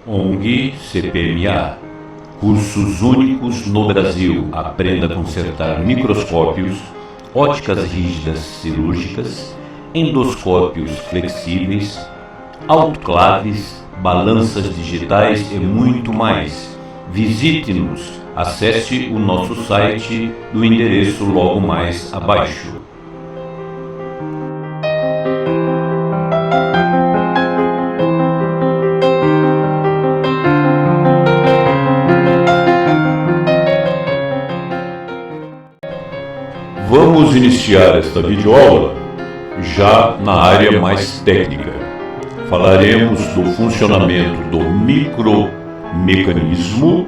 ONG CPMA. Cursos únicos no Brasil. Aprenda a consertar microscópios, óticas rígidas cirúrgicas, endoscópios flexíveis, autoclaves, balanças digitais e muito mais. Visite-nos. Acesse o nosso site do endereço logo mais abaixo. Vamos iniciar esta videoaula já na área mais técnica. Falaremos do funcionamento do micromecanismo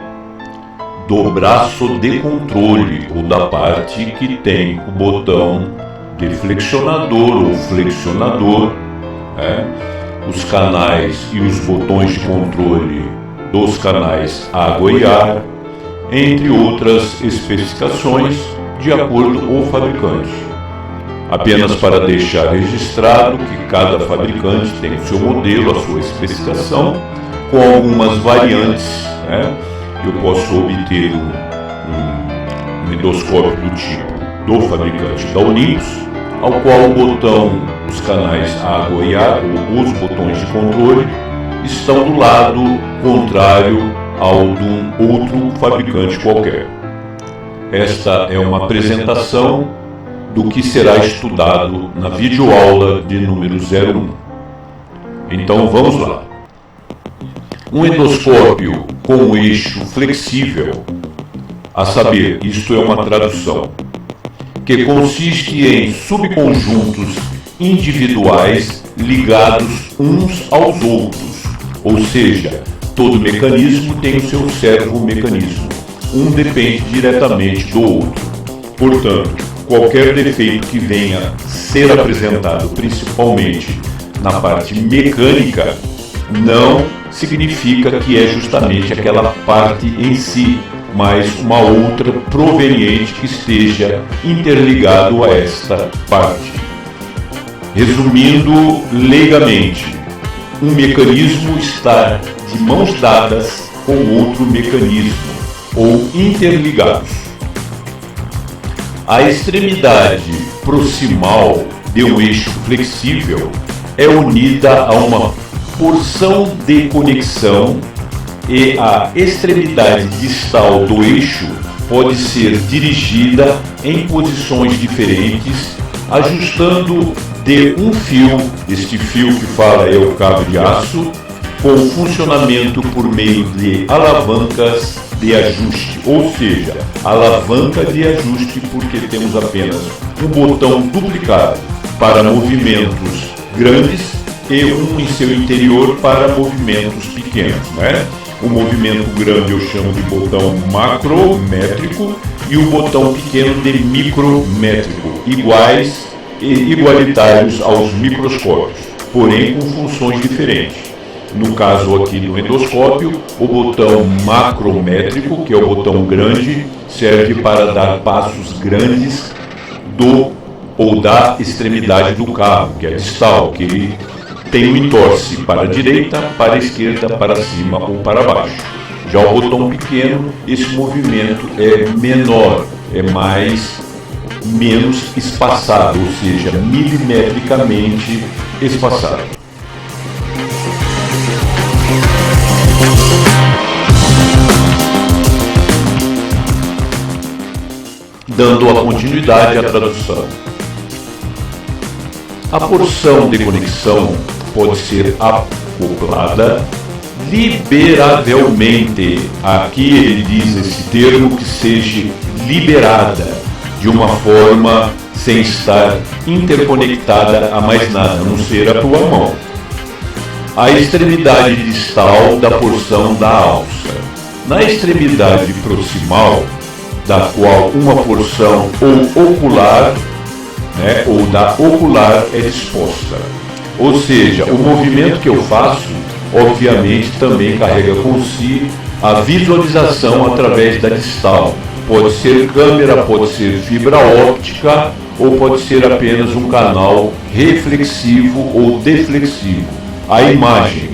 do braço de controle ou da parte que tem o botão deflexionador ou flexionador, os canais e os botões de controle dos canais água e ar, entre outras especificações de acordo com o fabricante. Apenas para deixar registrado que cada fabricante tem o seu modelo, a sua especificação, com algumas variantes. Eu posso obter um endoscópio do tipo do fabricante da Olympus, ao qual o botão, os canais água e ar, ou os botões de controle, estão do lado contrário ao de um outro fabricante qualquer. Esta é uma apresentação do que será estudado na videoaula de número 01. Então vamos lá. Um endoscópio com eixo flexível, a saber, isto é uma tradução, que consiste em subconjuntos individuais ligados uns aos outros, ou seja, todo mecanismo tem o seu servomecanismo, um depende diretamente do outro. Portanto, qualquer defeito que venha ser apresentado, principalmente na parte mecânica, não significa que é justamente aquela parte em si, mas uma outra proveniente que esteja interligado a esta parte. Resumindo leigamente, um mecanismo está de mãos dadas com outro mecanismo, ou interligados. A extremidade proximal de um eixo flexível é unida a uma porção de conexão e a extremidade distal do eixo pode ser dirigida em posições diferentes, ajustando de um fio, este fio que fala é o cabo de aço, com funcionamento por meio de alavancas de ajuste, ou seja, alavanca de ajuste porque temos apenas um botão duplicado para movimentos grandes e um em seu interior para movimentos pequenos. O movimento grande eu chamo de botão macrométrico e o botão pequeno de micrométrico, iguais e igualitários aos microscópios, porém com funções diferentes. No caso aqui do endoscópio, o botão macrométrico, que é o botão grande, serve para dar passos grandes do ou da extremidade do cabo, que é a distal, que ele tem um entorce para a direita, para a esquerda, para cima ou para baixo. Já o botão pequeno, esse movimento é menor, é menos espaçado, ou seja, milimetricamente espaçado. Dando a continuidade à tradução. A porção de conexão pode ser acoplada liberavelmente. Aqui ele diz esse termo, que seja liberada de uma forma sem estar interconectada a mais nada, a não ser a tua mão. A extremidade distal da porção da alça. Na extremidade proximal, da qual uma porção ou ocular, ou da ocular é disposta. Ou seja, o movimento que eu faço, obviamente, também carrega com si a visualização através da distal. Pode ser câmera, pode ser fibra óptica ou pode ser apenas um canal reflexivo ou deflexivo. A imagem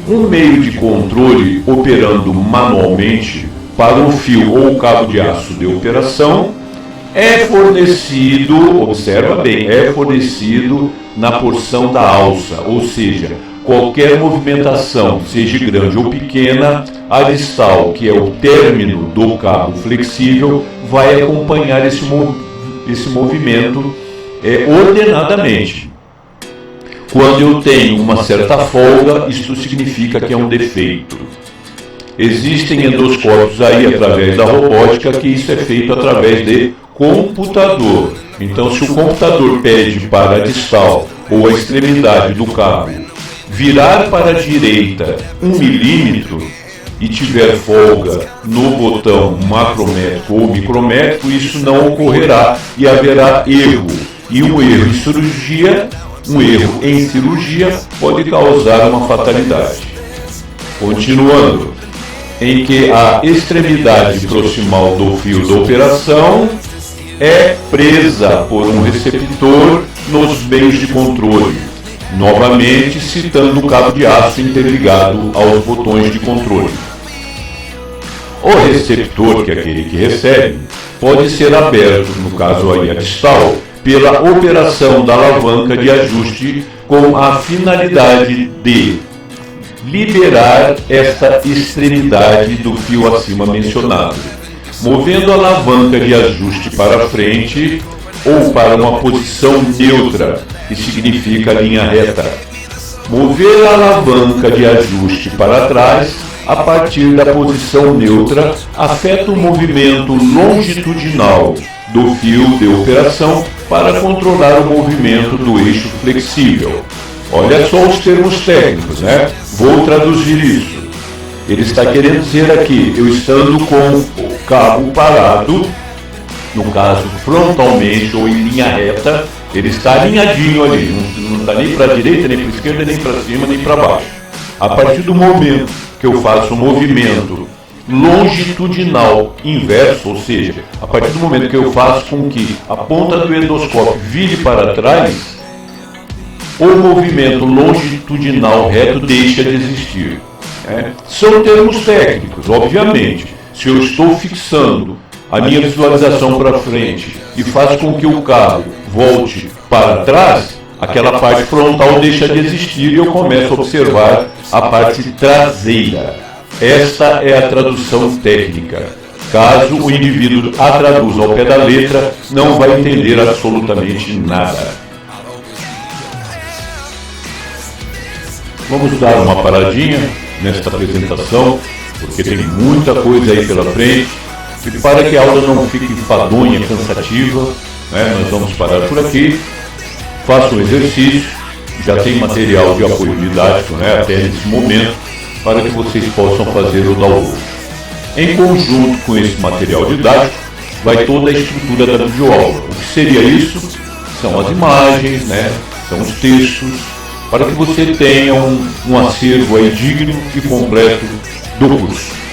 Um meio de controle operando manualmente para o fio ou o cabo de aço de operação é fornecido, observa bem, é fornecido na porção da alça, ou seja, qualquer movimentação, seja grande ou pequena, a distal, que é o término do cabo flexível, vai acompanhar esse movimento ordenadamente. Quando eu tenho uma certa folga, isso significa que é um defeito. Existem endoscópios aí, através da robótica, que isso é feito através de computador. Então, se o computador pede para a distal ou a extremidade do cabo virar para a direita 1 milímetro e tiver folga no botão macrométrico ou micrométrico, isso não ocorrerá e haverá erro. E um erro em cirurgia pode causar uma fatalidade. Continuando, em que a extremidade proximal do fio da operação é presa por um receptor nos meios de controle, novamente citando o cabo de aço interligado aos botões de controle. O receptor, que é aquele que recebe, pode ser aberto, no caso aí a distal, pela operação da alavanca de ajuste com a finalidade de liberar esta extremidade do fio acima mencionado, movendo a alavanca de ajuste para frente ou para uma posição neutra, que significa linha reta. Mover a alavanca de ajuste para trás a partir da posição neutra afeta o movimento longitudinal do fio de operação para controlar o movimento do eixo flexível. Olha só os termos técnicos, né? Vou traduzir isso. Ele está querendo dizer aqui, eu estando com o cabo parado, no caso frontalmente ou em linha reta, ele está alinhadinho ali, não está nem para a direita, nem para a esquerda, nem para cima, nem para baixo. A partir do momento que eu faço um movimento longitudinal inverso, ou seja, a partir do momento que eu faço com que a ponta do endoscópio vire para trás, o movimento longitudinal reto deixa de existir. São termos técnicos, obviamente. Se eu estou fixando a minha visualização para frente e faço com que o cabo volte para trás, aquela parte frontal deixa de existir e eu começo a observar a parte traseira. Esta é a tradução técnica. Caso o indivíduo a traduza ao pé da letra, não vai entender absolutamente nada. Vamos dar uma paradinha nesta apresentação, porque tem muita coisa aí pela frente. E para que a aula não fique enfadonha, cansativa, nós vamos parar por aqui. Faça um exercício, já tem material de apoio didático até nesse momento, para que vocês possam fazer o download. Em conjunto com esse material didático, vai toda a estrutura da videoaula. O que seria isso? São as imagens, são os textos, para que você tenha um acervo aí digno e completo do curso.